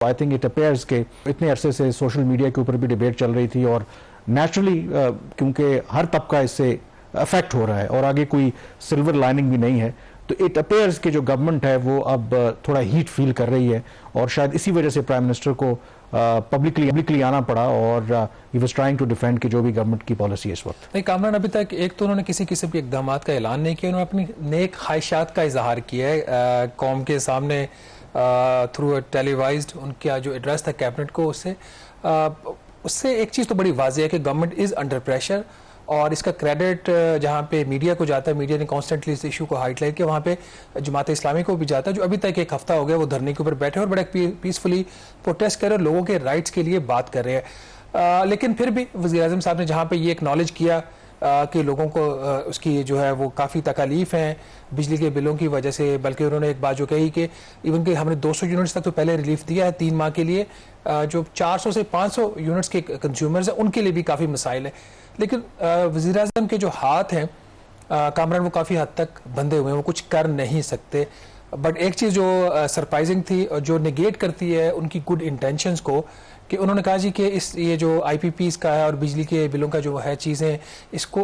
I think it appears के इतने अरसे से सोशल मीडिया के ऊपर भी डिबेट चल रही थी और नेचुरली क्योंकि हर तबका इससे अफेक्ट हो रहा है और आगे कोई सिल्वर लाइनिंग भी नहीं है, तो इट अपेयर्स कि जो गवर्नमेंट है वो अब थोड़ा हीट फील कर रही है और शायद इसी वजह से प्राइम मिनिस्टर को पब्लिकली आना पड़ा और he was trying to defend कि जो भी गवर्नमेंट की पॉलिसी है इस वक्त। नहीं कामरान, अभी तक एक तो उन्होंने किसी किस्म के इकदाम का ऐलान नहीं किया, उन्होंने अपनी नेक ख्वाहिशात का इजहार किया है कौम के सामने थ्रू टेलीवाइज्ड उनका जो एड्रेस था कैबिनेट को, उससे एक चीज़ तो बड़ी वाज़ेह है कि गवर्नमेंट इज़ अंडर प्रेशर और इसका क्रेडिट जहाँ पे मीडिया को जाता है, मीडिया ने कॉन्स्टेंटली इस इशू को हाईलाइट किया, वहाँ पे जमात इस्लामी को भी जाता है जो अभी तक एक हफ्ता हो गया वो धरने के ऊपर बैठे और बड़ा पीसफुली प्रोटेस्ट कर रहे हैं, लोगों के राइट्स के लिए बात कर रहे हैं। लेकिन फिर भी वज़ीर-ए-आज़म साहब ने जहाँ पे ये एक्नॉलेज किया कि लोगों को उसकी जो है वो काफ़ी तकालीफ हैं बिजली के बिलों की वजह से, बल्कि उन्होंने एक बात जो कही कि इवन कि हमने 200 यूनिट्स तक तो पहले रिलीफ दिया है 3 माह के लिए, जो 400 से 500 यूनिट्स के कंज्यूमर्स हैं उनके लिए भी काफ़ी मसाइल है। लेकिन वज़ीर-ए-आज़म के जो हाथ हैं कामरान वो काफ़ी हद तक बंधे हुए हैं, वो कुछ कर नहीं सकते। बट एक चीज़ जो सरप्राइजिंग थी और जो निगेट करती है उनकी गुड इंटेंशंस को, कि उन्होंने कहा जी कि ये जो IPPs का है और बिजली के बिलों का जो है चीज़ें, इसको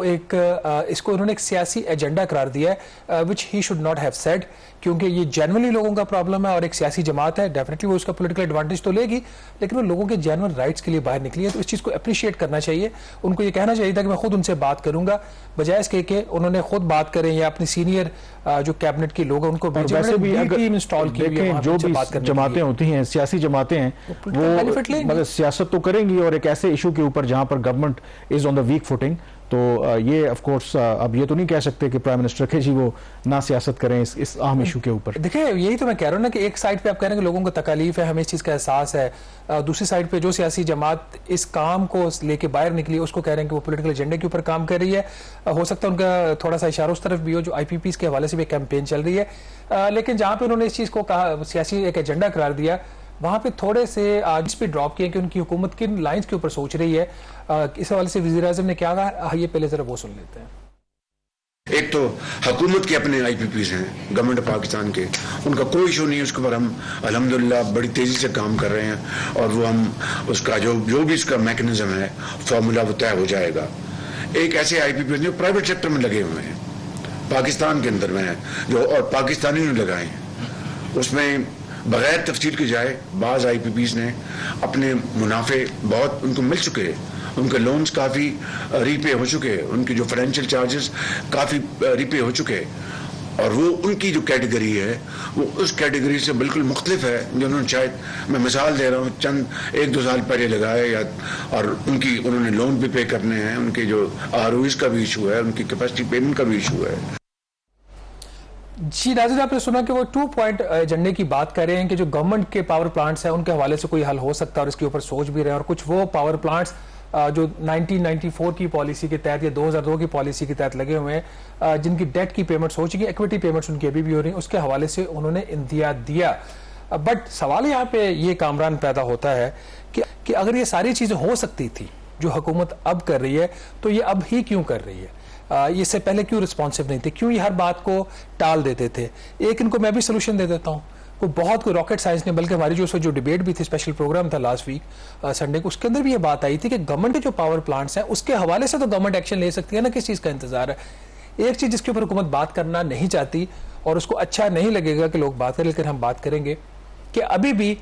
उन्होंने एक सियासी एजेंडा करार दिया है which he should not have said, क्योंकि ये जेन्युइनली लोगों का प्रॉब्लम है और एक सियासी जमात है, डेफिनेटली वो उसका पॉलिटिकल एडवांटेज तो लेगी, लेकिन वो लोगों के जेन्युइन राइट्स के लिए बाहर निकली है, तो इस चीज़ को अप्रिशिएट करना चाहिए। उनको ये कहना चाहिए था कि मैं खुद उनसे बात करूंगा, बजाय इसके कि उन्होंने खुद बात करें या अपनी सीनियर जो कैबिनेट के लोग हैं उनको वैसे भी टीम इंस्टॉल की हुई है, जो भी जमातें होती हैं, सियासी जमातें हैं, वो सियासत तो करेंगी और एक ऐसे इशू के ऊपर जहां पर government is on the weak footing, तो ये ऑफ कोर्स अब ये तो नहीं कह सकते कि प्राइम मिनिस्टर के जी वो ना सियासत करें इस अहम इशू के ऊपर। देखिए यही तो मैं कह रहा हूँ ना कि एक साइड पे आप कह रहे हैं कि लोगों को तकलीफ है, हमें इस चीज़ का एहसास है, दूसरी साइड पे जो सियासी जमात इस काम को लेके बाहर निकली उसको कह रहे हैं कि वो पॉलिटिकल एजेंडे के ऊपर काम कर रही है। हो सकता है उनका थोड़ा सा इशारा उस तरफ भी हो जो IPPs के हवाले से भी कैंपेन चल रही है, लेकिन जहाँ पे उन्होंने इस चीज़ को कहा सियासी एक एजेंडा करार दिया, वहाँ पे थोड़े से आज इस पे ड्रॉप किए कि उनकी हुकूमत किन लाइंस के ऊपर सोच रही है। इस हवाले से वज़ीर-ए-आज़म ने क्या कहा, ये पहले जरा वो सुन लेते हैं। एक तो हुकूमत के अपने IPPs हैं गवर्नमेंट ऑफ पाकिस्तान के, उनका कोई इशू नहीं है, उसके ऊपर हम अल्हम्दुलिल्लाह बड़ी तेजी से काम कर रहे हैं और वो हम उसका जो भी उसका मैकेनिज्म है फार्मूला वो तय हो जाएगा। एक ऐसे IPPs जो प्राइवेट सेक्टर में लगे हुए हैं पाकिस्तान के अंदर में है जो और पाकिस्तानी ने लगाए, उसमें बगैर तफसील की जाए बाज़ IPPs ने अपने मुनाफे बहुत उनको मिल चुके हैं, उनके लोन्स काफ़ी रीपे हो चुके हैं, उनकी जो फाइनेंशियल चार्जेस काफ़ी रीपे हो चुके हैं और वो उनकी जो कैटेगरी है वो उस कैटेगरी से बिल्कुल मुख्तलिफ है जो उन्होंने शायद, मैं मिसाल दे रहा हूँ, चंद 1-2 साल पहले लगाए या और उनकी उन्होंने लोन भी पे करने हैं, उनके जो ROEs का भी इशू है, उनकी कैपेसिटी पेमेंट का भी इशू है। जी नाज़रीन, आपने सुना कि वो 2 पॉइंट एजेंडे की बात कर रहे हैं कि जो गवर्नमेंट के पावर प्लांट्स हैं उनके हवाले से कोई हल हो सकता है और इसके ऊपर सोच भी रहे हैं, और कुछ वो पावर प्लांट्स जो 1994 की पॉलिसी के तहत या 2002 की पॉलिसी के तहत लगे हुए हैं जिनकी डेट की पेमेंट्स हो चुकी, इक्विटी पेमेंट्स उनकी अभी भी हो रही हैं, उसके हवाले से उन्होंने इंदिया दिया। बट सवाल यहाँ पे ये कामरान पैदा होता है कि अगर ये सारी चीज़ें हो सकती थी जो हुकूमत अब कर रही है, तो ये अब ही क्यों कर रही है? इससे पहले क्यों रिस्पॉन्सिव नहीं थे, क्यों ये हर बात को टाल देते थे? एक इनको मैं भी सोल्यूशन दे देता हूँ, कोई रॉकेट साइंस नहीं, बल्कि हमारी जो डिबेट भी थी, स्पेशल प्रोग्राम था लास्ट वीक संडे को, उसके अंदर भी ये बात आई थी कि गवर्नमेंट के जो पावर प्लांट्स हैं उसके हवाले से तो गवर्नमेंट एक्शन ले सकती है ना, किस चीज़ का इंतजार है? एक चीज़ जिसके ऊपर हुकूमत बात करना नहीं चाहती और उसको अच्छा नहीं लगेगा कि लोग बात करें, लेकिन हम बात करेंगे कि अभी भी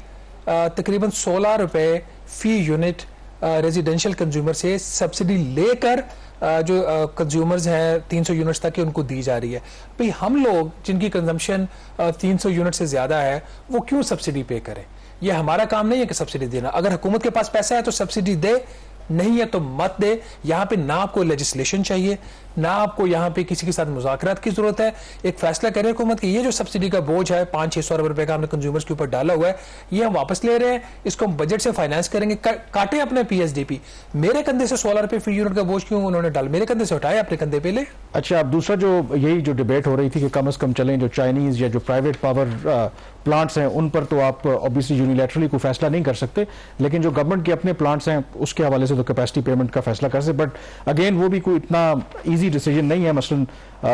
तकरीबन 16 रुपये फी यूनिट रेजिडेंशियल कंज्यूमर से सब्सिडी लेकर जो कंज्यूमर्स हैं 300 यूनिट्स तक की उनको दी जा रही है। भाई हम लोग जिनकी कंजम्पशन 300 यूनिट से ज़्यादा है वो क्यों सब्सिडी पे करें? ये हमारा काम नहीं है कि सब्सिडी देना। अगर हुकूमत के पास पैसा है तो सब्सिडी दे, नहीं है तो मत दे। यहाँ पे ना आपको लेजिस्लेशन चाहिए, ना आपको यहाँ पे किसी के साथ मुज़ाकरात की जरूरत है। एक फैसला करे हुकूमत कि ये जो सब्सिडी का बोझ है 500-600 अरब रुपए का हमने कंज्यूमर्स के ऊपर डाला हुआ है, ये हम वापस ले रहे हैं, इसको हम बजट से फाइनेंस करेंगे, काटे अपने PSDP। मेरे कंधे से 16 रुपए फी यूनिट का बोझ क्यों उन्होंने डाल, मेरे कंधे से उठाए, अपने कंधे पे ले। अच्छा, अब दूसरा जो डिबेट हो रही थी कि कम से कम चलें जो चाइनीज या जो प्राइवेट पावर प्लांट्स हैं उन पर तो आप ऑब्वियसली यूनिलैटरली कोई फैसला नहीं कर सकते, लेकिन जो गवर्नमेंट के अपने प्लांट्स हैं उसके हवाले से तो कैपेसिटी पेमेंट का फैसला कर सकते। बट अगेन वो भी कोई इतना ईजी इजी डिसीजन नहीं है। मसलन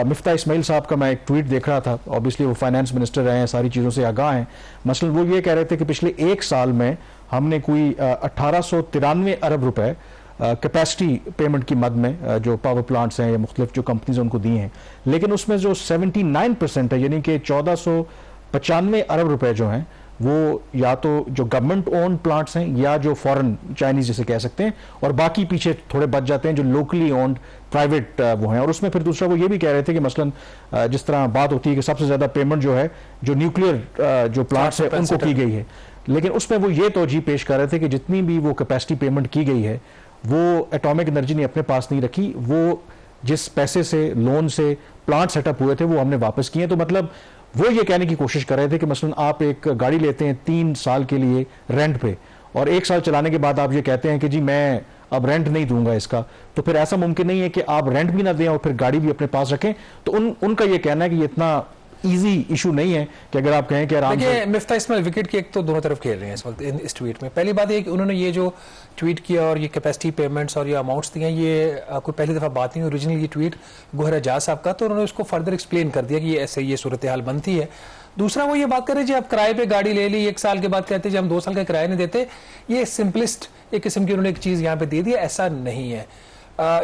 मिफ्ता इस्माइल साहब का मैं एक ट्वीट देख रहा था, ऑब्वियसली वो फाइनेंस मिनिस्टर रहे हैं, सारी चीज़ों से आगाह हैं। मसलन वो ये कह रहे थे कि पिछले एक साल में हमने कोई 1893 अरब रुपए कैपेसिटी पेमेंट की मद में जो पावर प्लांट्स हैं या मुख्तलिफ जो कंपनीज उनको दी हैं, लेकिन उसमें जो 79% है यानी कि 1495 अरब रुपए जो हैं वो या तो जो गवर्नमेंट ओन प्लांट्स हैं या जो फॉरेन चाइनीज जिसे कह सकते हैं, और बाकी पीछे थोड़े बच जाते हैं जो लोकली ओन्ड प्राइवेट वो हैं। और उसमें फिर दूसरा वो ये भी कह रहे थे कि मसलन जिस तरह बात होती है कि सबसे ज्यादा पेमेंट जो है जो न्यूक्लियर जो प्लांट्स है उनको की गई है, लेकिन उसमें वो ये तोजी पेश कर रहे थे कि जितनी भी वो कैपेसिटी पेमेंट की गई है वो एटॉमिक एनर्जी ने अपने पास नहीं रखी, वो जिस पैसे से लोन से प्लांट सेटअप हुए थे वो हमने वापस किए। तो मतलब वो ये कहने की कोशिश कर रहे थे कि मसलन आप एक गाड़ी लेते हैं 3 साल के लिए रेंट पे, और 1 साल चलाने के बाद आप ये कहते हैं कि जी मैं अब रेंट नहीं दूंगा इसका, तो फिर ऐसा मुमकिन नहीं है कि आप रेंट भी ना दें और फिर गाड़ी भी अपने पास रखें। तो उनका ये कहना है कि ये इतना इजी इशू नहीं है कि अगर आप कहें कि आराम से। मिफ्ता इस्माइल विकेट की एक तो दोनों तरफ खेल रहे हैं इस वक्त इस ट्वीट में। पहली बात ये कि उन्होंने ये जो ट्वीट किया और ये कैपेसिटी पेमेंट्स और ये अमाउंट्स दिए, ये कोई पहली दफा बात नहीं, ओरिजिनल ये ट्वीट गोहर एजाज साहब का, तो उन्होंने उसको फर्दर एक्सप्लेन कर दिया कि ये ऐसे ये सूरत हाल बनती है। दूसरा वो ये बात कर रहे जी आप किराए पे गाड़ी ले ली, 1 साल के बाद कहते जी हम 2 साल का किराया नहीं देते, ये सिंपलिस्ट एक किस्म की उन्होंने एक चीज यहाँ पे दे दी, ऐसा नहीं है।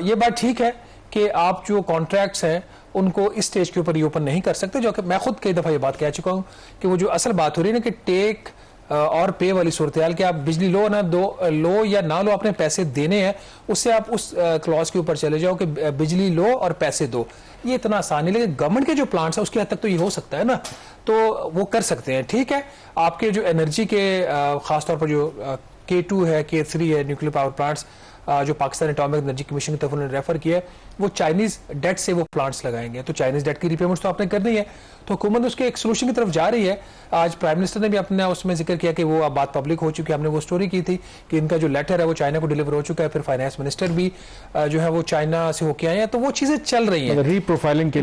ये बात ठीक है कि आप जो कॉन्ट्रैक्ट्स हैं उनको इस स्टेज के ऊपर ओपन नहीं कर सकते, जो कि मैं खुद कई दफा ये बात कह चुका हूं कि वो जो असल बात हो रही है ना कि टेक और पे वाली सूरत हाल कि आप बिजली लो ना दो, लो या ना लो, आपने पैसे देने हैं, उससे आप उस क्लॉज के ऊपर चले जाओ कि बिजली लो और पैसे दो, ये इतना आसान नहीं। लेकिन गवर्नमेंट के जो प्लांट्स है उसकी हद तक तो ये हो सकता है ना, तो वो कर सकते हैं। ठीक है, आपके जो एनर्जी के खासतौर पर जो K2 है, K3 है, न्यूक्लियर पावर प्लांट्स जो पाकिस्तान एटॉमिक एनर्जी कमीशन की तरफ उन्होंने रेफर किया है, वो चाइनीज डेट से वो प्लांट्स लगाएंगे, तो चाइनीज डेट की रिपेमेंट तो आपने करनी है, तो हुकूमत उसके एक सोल्यूशन की तरफ जा रही है। आज प्राइम मिनिस्टर ने भी अपने उसमें जिक्र किया कि वो अब बात पब्लिक हो चुकी है, हमने वो स्टोरी की थी कि इनका जो लेटर है वो चाइना को डिलीवर हो चुका है, फिर फाइनेंस मिनिस्टर भी जो है वो चाइना से होके आए हैं, तो वो चीजें चल रही हैं रीप्रोफाइलिंग के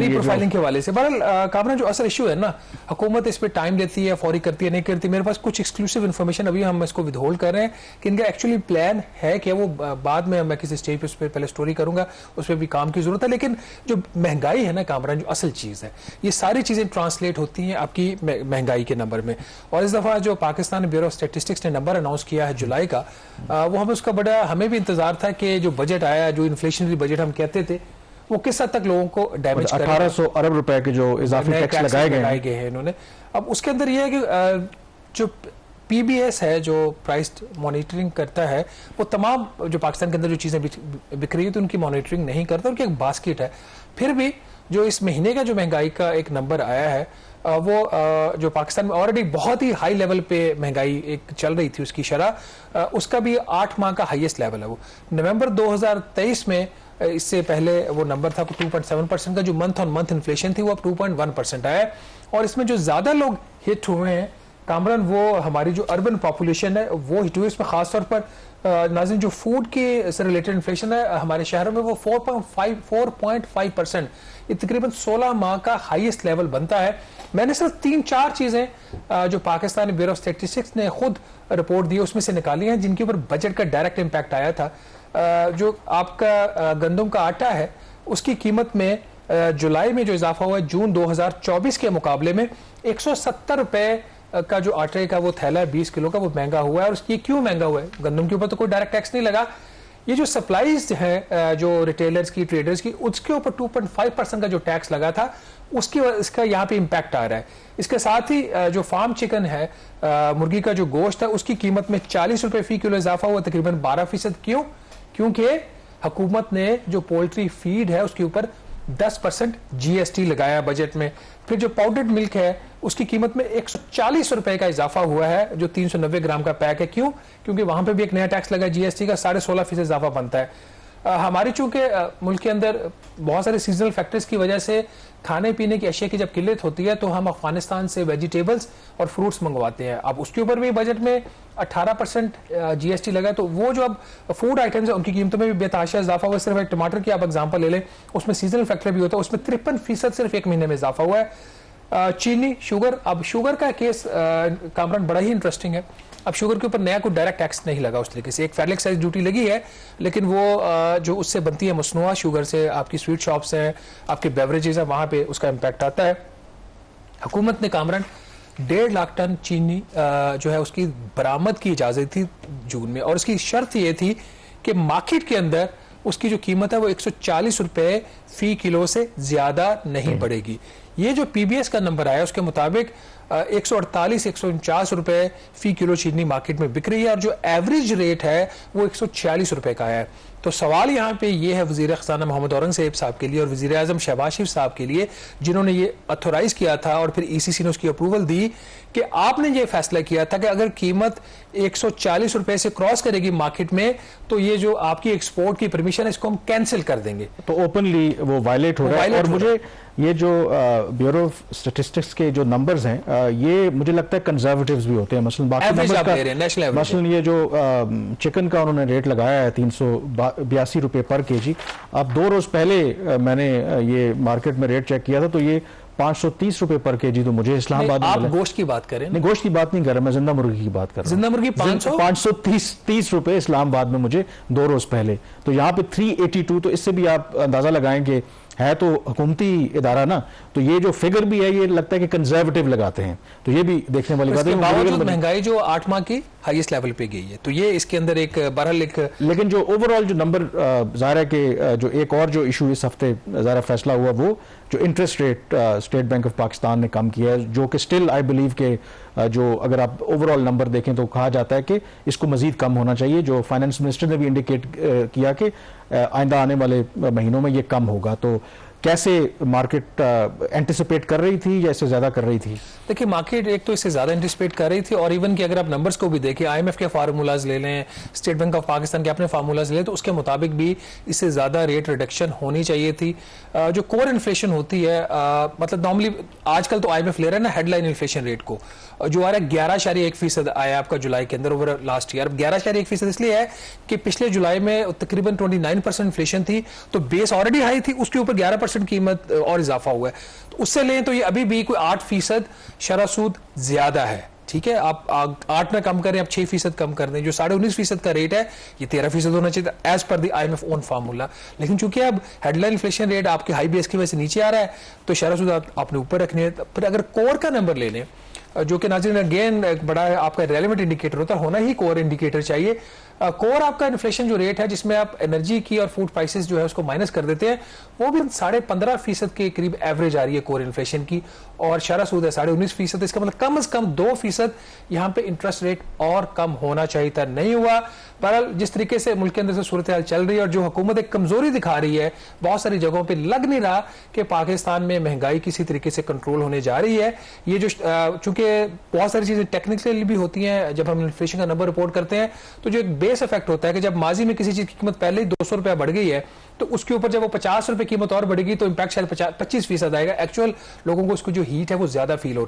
हवाले से। बहरहाल कामरान जो असल इशू है ना, हुकूमत इस पर टाइम देती है, फौरी करती है, नहीं करती। मेरे पास कुछ एक्सक्लूसिव इन्फॉर्मेशन अभी हम इसको विदहोल्ड कर रहे हैं कि इनका एक्चुअली प्लान है कि वो बाद में मैं किसी स्टेज पे उस पर पहले स्टोरी करूंगा, उस पर भी काम की जरूरत है। लेकिन जो महंगाई है ना कामरान, जो असल चीज है, ये सारी चीजें ट्रांसलेट होती हैं आपकी महंगाई के नंबर में। और इस दफा जो पाकिस्तान ब्यूरो ऑफ स्टैटिस्टिक्स ने नंबर अनाउंस किया है जुलाई का, वो हमें उसका बड़ा हमें भी इंतजार था कि जो बजट आया, जो इन्फ्लेशनरी बजट हम कहते थे, वो किस हद तक लोगों को डैमेज करेगा। 1800 अरब रुपए के जो इजाफी टैक्स लगाए गए हैं इन्होंने। अब उसके अंदर यह है कि जो PBS है जो प्राइस मॉनिटरिंग करता है, वो तमाम जो पाकिस्तान के अंदर जो चीजें बिक रही है तो उनकी मॉनिटरिंग नहीं करता, उनकी एक बास्केट है। फिर भी जो इस महीने का जो महंगाई का एक नंबर आया है, वो जो पाकिस्तान में ऑलरेडी बहुत ही हाई लेवल पे महंगाई एक चल रही थी उसकी शरह, उसका भी 8 माह का हाईएस्ट लेवल है। वो नवंबर 2023 में इससे पहले वो नंबर था 2.7% का, जो मंथ ऑन मंथ इन्फ्लेशन थी वो अब 2.1% आया। और इसमें जो ज्यादा लोग हिट हुए हैं कामरान, वो हमारी जो अर्बन पॉपुलेशन है वो हिट हुई। इसमें खासतौर पर नाज़रीन जो फूड के से रिलेटेड इन्फ्लेशन है हमारे शहरों में वो 4.5%, ये तकरीबन 16 माह का हाईएस्ट लेवल बनता है। मैंने सिर्फ 3-4 चीजें जो पाकिस्तान ब्यूरो ऑफ स्टैटिस्टिक्स ने खुद रिपोर्ट दी उसमें से निकाली हैं जिनके ऊपर बजट का डायरेक्ट इम्पैक्ट आया था। जो आपका गंदम का आटा है उसकी कीमत में जुलाई में जो इजाफा हुआ है जून 2024 के मुकाबले में 170 रुपए का जो आटे का वो थैला है 20 किलो का, वो महंगा हुआ है। और ये क्यों महंगा हुआ है? गंदम के ऊपर तो कोई डायरेक्ट टैक्स नहीं लगा, ये जो सप्लाईज है जो रिटेलर्स की, ट्रेडर्स की, उसके ऊपर 2.5% का जो टैक्स लगा था उसकी इसका यहाँ पे इम्पैक्ट आ रहा है। इसके साथ ही जो फार्म चिकन है, मुर्गी का जो गोश्त है, उसकी कीमत में 40 रुपए फी किलो इजाफा हुआ, तकरीबन 12%। क्यों? क्योंकि हुकूमत ने जो पोल्ट्री फीड है उसके ऊपर 10% GST लगाया बजट में। फिर जो पाउडर्ड मिल्क है उसकी कीमत में 140 रुपए का इजाफा हुआ है, जो 390 ग्राम का पैक है। क्यों? क्योंकि वहां पे भी एक नया टैक्स लगा GST का, 16.5% इजाफा बनता है। हमारी चूंकि मुल्क के अंदर बहुत सारे सीजनल फैक्टर्स की वजह से खाने पीने की अशिया की जब किल्लत होती है तो हम अफगानिस्तान से वेजिटेबल्स और फ्रूट्स मंगवाते हैं। अब उसके ऊपर भी बजट में 18% GST लगा, तो वो जो अब फूड आइटम्स है उनकी कीमतों में भी बेतहाशा इजाफा हुआ। सिर्फ एक टमाटर की आप एग्जांपल ले लें, उसमें सीजनल फैक्टर भी होता है, उसमें 53% सिर्फ एक महीने में इजाफा हुआ है। चीनी, शुगर, अब शुगर का केस कामरान बड़ा ही इंटरेस्टिंग है। अब शुगर के ऊपर नया कोई डायरेक्ट टैक्स नहीं लगा उस तरीके से, एक फेडरल एक्साइज ड्यूटी लगी है, लेकिन वो जो उससे बनती है मसनूआ शुगर से, आपकी स्वीट शॉप्स हैं, आपके बेवरेजेस हैं, वहां पे उसका इम्पैक्ट आता है। हुकूमत ने कामरान 1.5 लाख टन चीनी जो है उसकी बरामद की इजाजत थी जून में, और उसकी शर्त ये थी कि मार्केट के अंदर उसकी जो कीमत है वो 140 रुपए फी किलो से ज्यादा नहीं बढ़ेगी। ये जो पीबीएस का नंबर आया उसके मुताबिक 148-149 रुपए फी किलो चीनी मार्केट में बिक रही है, और जो एवरेज रेट है वो 146 रुपए का है। तो सवाल यहाँ पे ये है वजीर खजाना मोहम्मद औरंगजेब साहब के लिए और वजीर आजम शहबाज शरीफ साहब के लिए, जिन्होंने ये अथोराइज किया था और फिर ईसीसी ने उसकी अप्रूवल दी, कि आपने ये फैसला किया था कि अगर कीमत 140 रुपए से क्रॉस करेगी मार्केट में, तो ये जो आपकी एक्सपोर्ट की परमिशन है इसको हम कैंसिल कर देंगे। तो ओपनली वो वायलेट हो रहा है। और मुझे ये जो ब्यूरो ऑफ स्टैटिस्टिक्स के जो नंबर्स हैं, ये मुझे लगता है कंजर्वेटिव्स भी होते हैं। मसलन बाकी नंबर्स का, मसलन ये जो चिकन का उन्होंने रेट लगाया है 382 रुपए पर केजी, अब 2 रोज पहले मैंने ये मार्केट में रेट चेक किया था, तो ये 530 रुपए पर केजी तो मुझे इस्लामाबाद में। आप गोश्त की बात करें? नहीं, गोश्त की बात नहीं कर रहा, मैं जिंदा मुर्गी की बात कर रहा हूं। जिंदा मुर्गी 530 रुपए इस्लामाबाद में मुझे 2 रोज पहले, तो यहाँ पे 382, तो इससे भी आप अंदाजा लगाएं कि है तो हुकूमती इदारा ना, तो ये जो फिगर भी है ये लगता है कि कंजर्वेटिव लगाते हैं, तो ये भी देखने वाली बात है। बावजूद महंगाई जो 8 माह की हाईएस्ट लेवल पे गई है, तो ये इसके अंदर एक बहरहाल एक, लेकिन जो ओवरऑल जो नंबर ज़ाहिर है कि जो एक और जो इशू इस हफ्ते ज़रा फैसला हुआ, वो जो interest rate state bank of Pakistan ने कम किया है, जो कि स्टिल आई बिलीव के जो अगर आप ओवरऑल नंबर देखें तो कहा जाता है कि इसको मजीद कम होना चाहिए। जो फाइनेंस मिनिस्टर ने भी इंडिकेट किया कि आइंदा आने वाले महीनों में ये कम होगा। तो कैसे मार्केट एंटिसिपेट कर रही थी या इससे ज्यादा कर रही थी? देखिए, मार्केट एक तो इससे ज्यादा एंटिसिपेट कर रही थी, और इवन कि अगर आप नंबर्स को भी देखें, आईएमएफ के फार्मूलाज ले लें, स्टेट बैंक ऑफ पाकिस्तान के अपने फार्मूलाज ले लें, तो उसके मुताबिक भी इससे ज्यादा रेट रिडक्शन होनी चाहिए थी। जो कोर इन्फ्लेशन होती है, मतलब नॉर्मली आजकल तो आईएमएफ ले रहा है ना हेडलाइन इन्फ्लेशन रेट को, जो आ रहा है 11.1% आया आपका जुलाई के अंदर ओवर लास्ट ईयर। 11.1% इसलिए है कि पिछले जुलाई में तकरीबन 29% इन्फ्लेशन थी, तो बेस ऑलरेडी हाई थी, उसके ऊपर 11% कीमत और इजाफा हुआ है। तो उससे लें तो ये अभी भी कोई 8% शरह सूद ज्यादा है। ठीक है, आप 8 में कम करें, आप 6% कम कर दें, जो 19.5% का रेट है ये 13% होना चाहिए as per the IMF own formula. लेकिन चूंकि अब हेडलाइन इन्फ्लेशन रेट आपके हाई बेस की वजह से नीचे आ रहा है, तो शरह सूद आपने ऊपर रखनी है। फिर अगर कोर का नंबर ले लें, जो कि नाज़रीन अगेन एक बड़ा आपका रेलेवेंट इंडिकेटर होता है, होना ही कोर इंडिकेटर चाहिए। कोर आपका इन्फ्लेशन जो रेट है, जिसमें आप एनर्जी की और फूड प्राइसेस जो है उसको माइनस कर देते हैं, वो भी 15.5% के करीब एवरेज आ रही है कोर इन्फ्लेशन की, और शरह सूद है 19.5%। इसका मतलब कम से कम 2% यहाँ पे इंटरेस्ट रेट और कम होना चाहिए था, नहीं हुआ। बहरहाल जिस तरीके से मुल्क के अंदर से सूरत हाल चल रही है और जो हुकूमत एक कमजोरी दिखा रही है, बहुत सारी जगहों पे लग नहीं रहा कि पाकिस्तान में महंगाई किसी तरीके से कंट्रोल होने जा रही है। ये जो चूंकि बहुत सारी चीजें टेक्निकली भी होती हैं, जब हम इन्फ्लेशन का नंबर रिपोर्ट करते हैं तो जो एक बेस इफेक्ट होता है कि जब माजी में किसी चीज की कीमत पहले ही 200 रुपया बढ़ गई है, तो उसके ऊपर जब वो 50 रुपए कीमत और बढ़ेगी तो इंपैक्ट शायद 25% आएगा। एक्चुअल लोगों को उसको जो हीट है वो ज्यादा फील हो रही है।